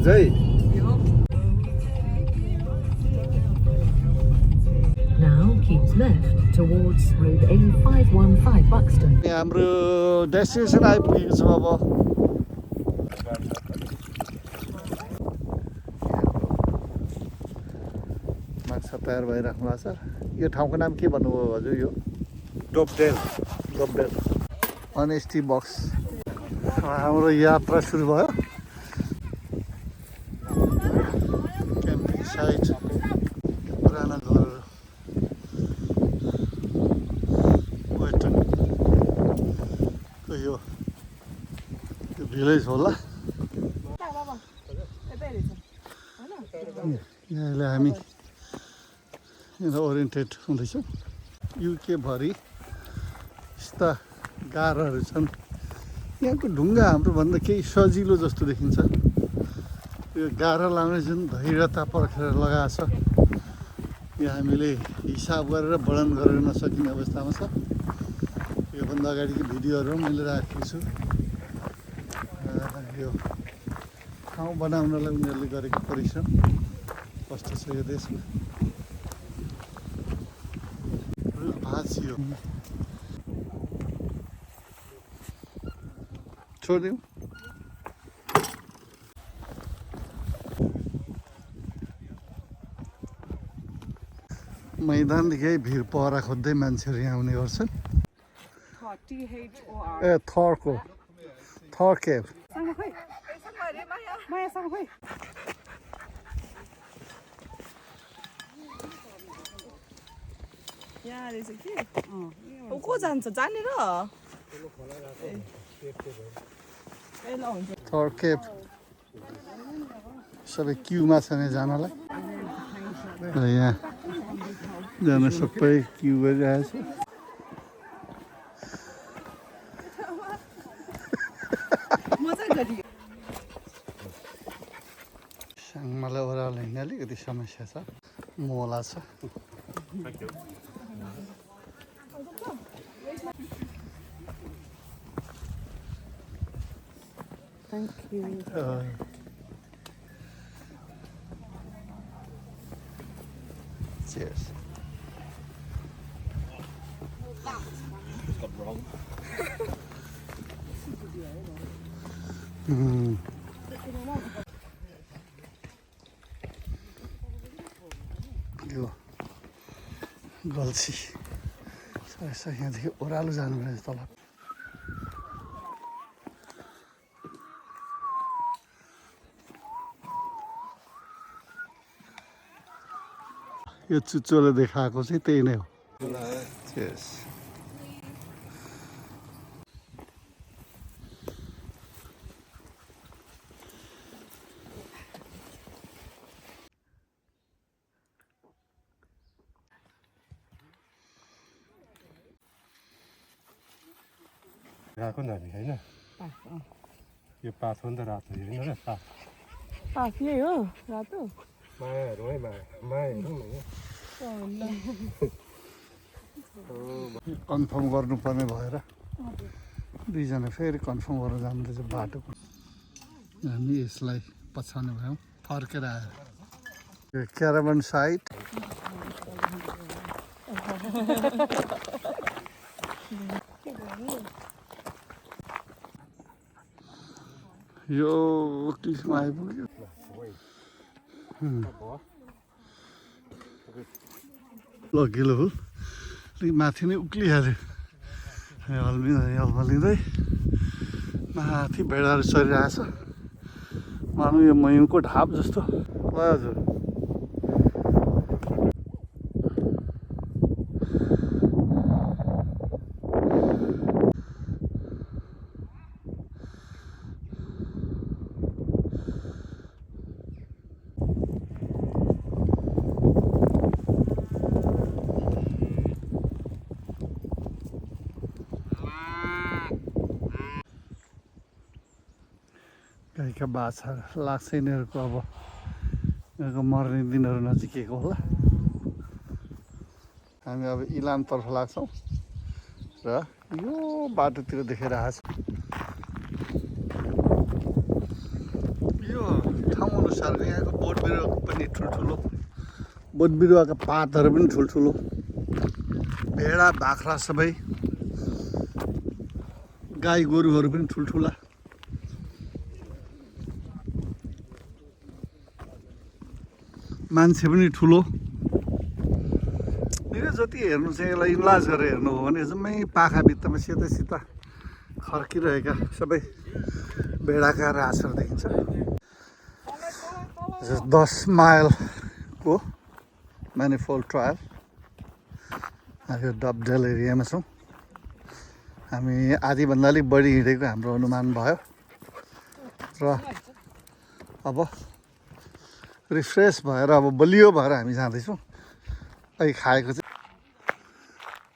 अझै Now keeps left towards Road A515 Buxton. हाम्रो destination आइपुगेको छ अब माछा तयार भइराख्नु भएको छ यो ठाउँको नाम के भन्नुभयो हजुर यो डोपडेल अनेस्टी बक्स हाम्रो यात्रा सुरु भयो क्याम्पिङ साइट पुराना घरहरू वेस्टर्नको यो भिलेज होला यहाँले हामी यहाँ ओरिएन्टेड हुँदैछौँ युकेभरि यस्ता गाह्रोहरू छन् यहाँको ढुङ्गा हाम्रोभन्दा केही सजिलो जस्तो देखिन्छ यो गाह्रो लाउने जुन धैर्यता पर्खेर लगाएको छ यो हामीले हिसाब गरेर वर्णन गरेर नसकिने अवस्थामा छ योभन्दा अगाडिको भिडियोहरू पनि मैले राखेको छु यो ठाउँ बनाउनलाई उनीहरूले गरेको परिश्रम कस्तो छ यो देशमा भाँचियो छोडिदिउँ मैदानदेखि भिड पहरा खोज्दै मान्छेहरू यहाँ आउने गर्छन् ए थरको थर केभ यहाँ रहेछ कि को जान्छ जानेर थर केभ सबै क्युमा छ नि जानलाई र यहाँ जान सबै क्यु गरिरहेछ साङमालाई ओह्रालो हिँड्ने अलिकति समस्या छ मोला छ Thank you. Cheers. यो गल्छी यहाँदेखि ओह्रालो जानु रहेछ तल यो चुच्चोले देखाएको चाहिँ त्यही नै हो Cheers. राको नानी होइन यो पात हो नि त रातो होइन र पात यही हो रातो मायाहरू है मायाहरू कन्फर्म गर्नुपर्ने भएर दुईजना फेरि कन्फर्म गरेर जाँदैछ बाटोको हामी यसलाई पछाउने भयौँ फर्केर आयो यो क्याराभन साइट यो टिसमा आइपुग्यो लगिलो हो अलिक माथि नै उक्लिहाल्यो हल्लिँदै माथि भेडाहरू चरिरहेछ मानौँ यो मयुको ढाप जस्तो ल हजुर गाईका बाछा लाग्छ यिनीहरूको अब यिनीहरूको मर्ने दिनहरू नजिकेको होला हामी अब इलामतर्फ लाग्छौँ र यो बाटोतिर देखेर आएको छ यो ठाउँ अनुसारको यहाँको बोट बिरुवा पनि ठुल्ठुलो, बोट बिरुवाका पातहरू पनि ठुल्ठुलो, भेडा बाख्रा सबै, गाई गोरुहरू पनि ठुल्ठुला। मान्छे पनि ठुलो। यो जति हेर्नु चाहिँ यसलाई इन्लाज गरेर हेर्नु हो भने जम्मै पाखा भित्तामा सेता सिता खर्किरहेका सबै भेडाका रासहरू देखिन्छ। 10 माइलको म्यानिफोल्ड ट्रायल। यो डबडेल एरियामा छौँ हामी। आधीभन्दा अलिक बढी हिँडेको हाम्रो अनुमान भयो र अब रिफ्रेस भएर अब बलियो भएर हामी जाँदैछौँ। अहिले खाएको चाहिँ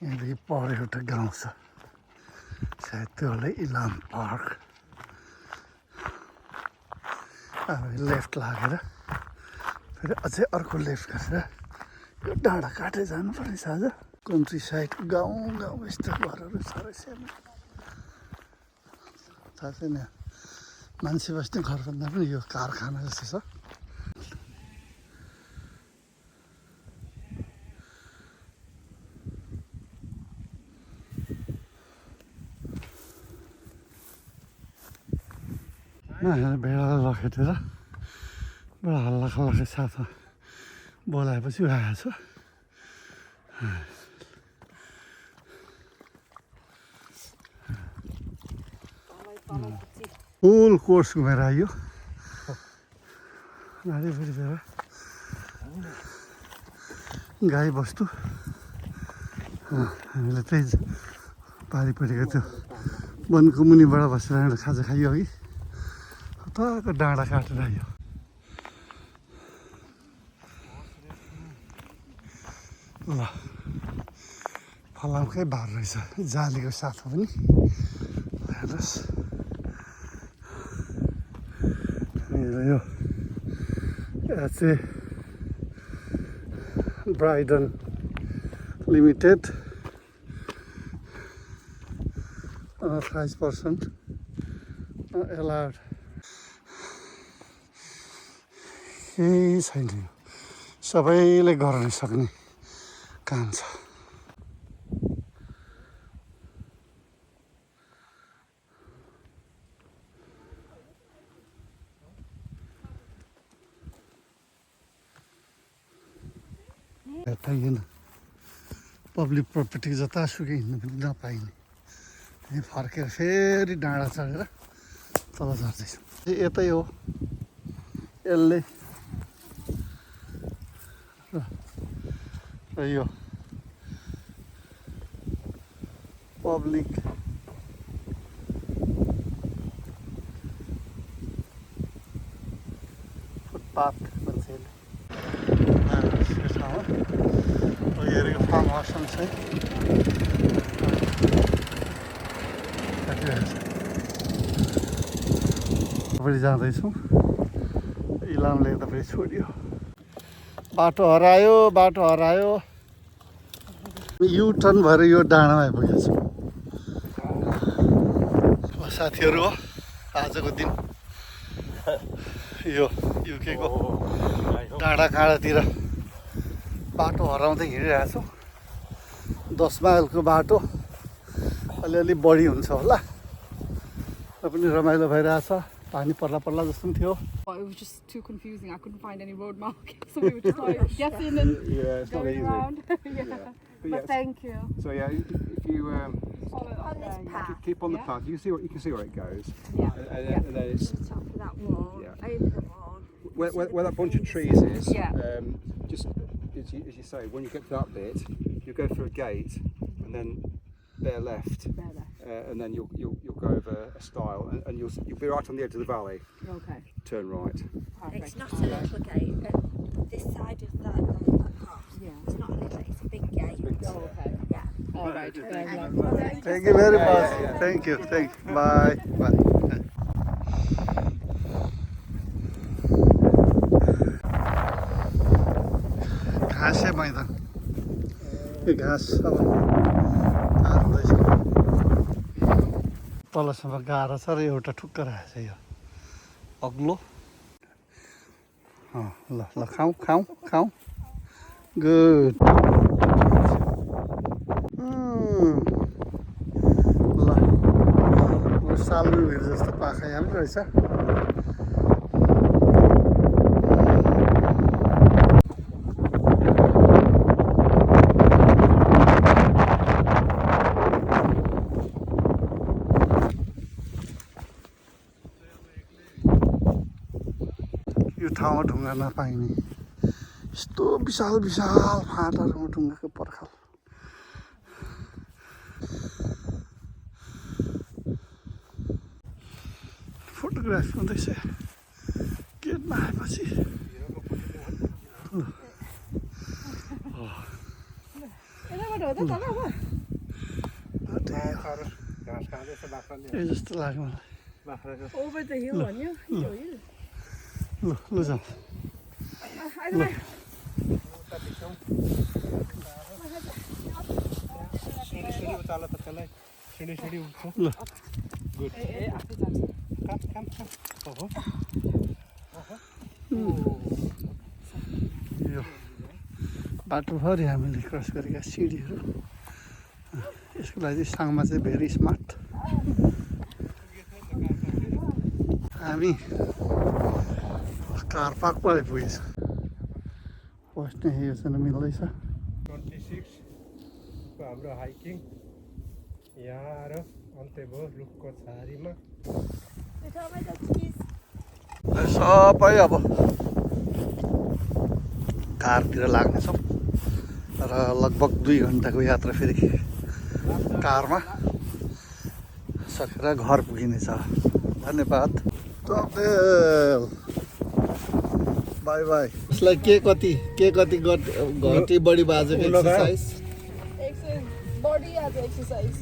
यहाँदेखि पर एउटा गाउँ छ, सायद त्यो होला इलाम पार्क। अब लेफ्ट लागेर फेरि अझै अर्को लेफ्ट गरेर यो डाँडा काटेर जानुपर्नेछ। आज कन्ट्री साइड गाउँ यस्तो घरहरू साह्रै सानो, थाहा छैन। मान्छे बस्ने घरभन्दा पनि यो कारखाना जस्तो छ। भेडालाई लखेटेर बडा हल्ला खल्लाको साथमा बोलाएपछि आएको छ। फुल कोर्स घुमेर आयो। फेरि बेला गाई बस्तु हामीले त्यही पारिपट्टिको त्यो वनको मुनिबाट बसेर एउटा खाजा खायो अघि। तलको डाँडा काटेर आयो। ल फलामकै भार रहेछ जालीको साथमा पनि। हेर्नुहोस् यो चाहिँ ब्राइडन लिमिटेड 5% एलाउड। केही छैन, यो सबैले गर्न सक्ने काम छ। पाइएन, पब्लिक प्रपर्टी जतासुकै हिँड्नु पनि नपाइने। यहीँ फर्केर फेरि डाँडा चढेर तल झर्दैछौँ। यतै हो यसले र यो पब्लिक फुटपाथ भन्छ यसले। हेरेको फार्म हाउसमा चाहिँ तपाईँ जाँदैछौँ। इलामले तपाईँ छोड्यो, बाटो हरायो। युटर्न भएर यो डाँडामा आइपुगेको छु। साथीहरू हो आजको दिन यो युकेको डाँडा काँडातिर बाटो हराउँदै हिँडिरहेको छु। 10 माइलको बाटो अलिअलि बढी हुन्छ होला, र पनि रमाइलो भइरहेछ। पानी पर्ला जस्तो पनि थियो। It was just too confusing. I couldn't find any road markings, so we were just like guessing and it's not going easy. around. But But thank you. So yeah, if you Follow on this path. keep on the Yeah. path, you can see where it goes. Yeah. And then it's Top of that wall, Yeah. over the wall. where that bunch of trees is. Yeah. Just as you say, when you get to that bit, you go through a gate, and then bear left, and then you'll go over a stile, and you'll be right on the edge of the valley. Okay. Turn right. Perfect. It's not a little gate. This side of that across. Yeah. It's not a little. It's a big gate. Oh, okay. Yeah. All right. Thank you very much. Thank you. Bye. घाँसै मैदान, यो घाँस अब हाल्दैछ। तलसम्म गाह्रो छ र एउटा ठुक्क रहेछ यो अग्लो। ल ल खाऊ खाऊ खाऊ गुड ल सालुहरू जस्तो पाखा यहाँ पनि रहेछ यो ठाउँमा ढुङ्गा नपाइने यस्तो विशाल विशाल फाँटाहरूमा ढुङ्गाको पर्खाल फोटोग्राफी हुँदैछ गेटमा आएपछि ए जस्तो लाग्यो मलाई Over the hill on you. ल ल जाउँ ल यो बाटोभरि हामीले क्रस गरेका सिँढीहरू यसको लागि साङमा चाहिँ भेरी स्मार्ट हामी कार पार्कबाट पुगेछ पस्ने योजना मिल्दैछ 26 को हाम्रो हाइकिङ यहाँ र अन्त्य भयो रुखको छारीमा सबै अब कारतिर लाग्नेछौँ र लगभग 2 घन्टाको यात्रा फेरि कारमा सकेर घर पुगिनेछ धन्यवाद बाई बाई उसलाई के कति घटी बढी बाजेको एक्सर्साइज Body as exercise.